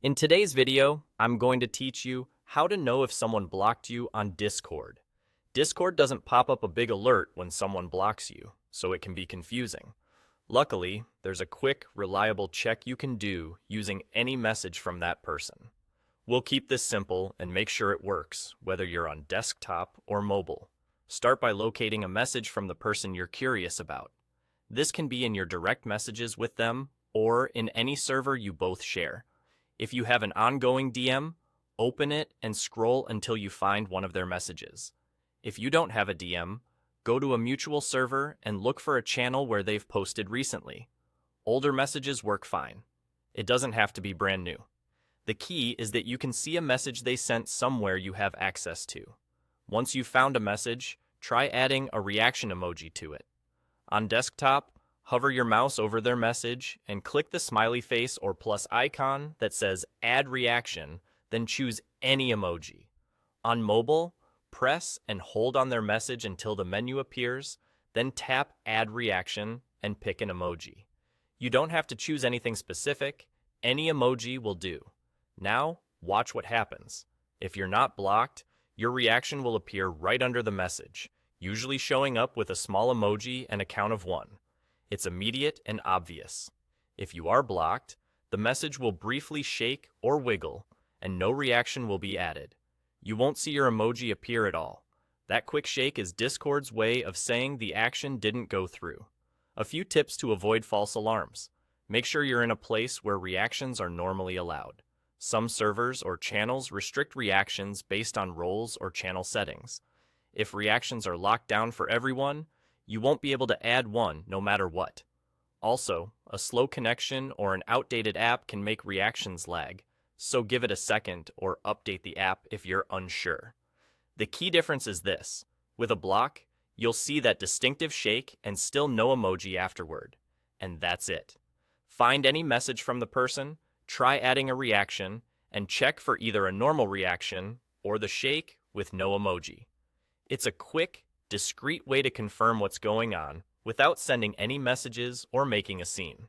In today's video, I'm going to teach you how to know if someone blocked you on Discord. Discord doesn't pop up a big alert when someone blocks you, so it can be confusing. Luckily, there's a quick, reliable check you can do using any message from that person. We'll keep this simple and make sure it works, whether you're on desktop or mobile. Start by locating a message from the person you're curious about. This can be in your direct messages with them or in any server you both share. If you have an ongoing DM, open it and scroll until you find one of their messages. If you don't have a DM, go to a mutual server and look for a channel where they've posted recently. Older messages work fine. It doesn't have to be brand new. The key is that you can see a message they sent somewhere you have access to. Once you've found a message, try adding a reaction emoji to it. On desktop, hover your mouse over their message and click the smiley face or plus icon that says Add Reaction, then choose any emoji. On mobile, press and hold on their message until the menu appears, then tap Add Reaction and pick an emoji. You don't have to choose anything specific, any emoji will do. Now, watch what happens. If you're not blocked, your reaction will appear right under the message, usually showing up with a small emoji and a count of 1. It's immediate and obvious. If you are blocked, the message will briefly shake or wiggle, and no reaction will be added. You won't see your emoji appear at all. That quick shake is Discord's way of saying the action didn't go through. A few tips to avoid false alarms. Make sure you're in a place where reactions are normally allowed. Some servers or channels restrict reactions based on roles or channel settings. If reactions are locked down for everyone, you won't be able to add one no matter what. Also, a slow connection or an outdated app can make reactions lag, so give it a second or update the app if you're unsure. The key difference is this. With a block, you'll see that distinctive shake and still no emoji afterward. And that's it. Find any message from the person, try adding a reaction, and check for either a normal reaction or the shake with no emoji. It's a quick, discreet way to confirm what's going on without sending any messages or making a scene.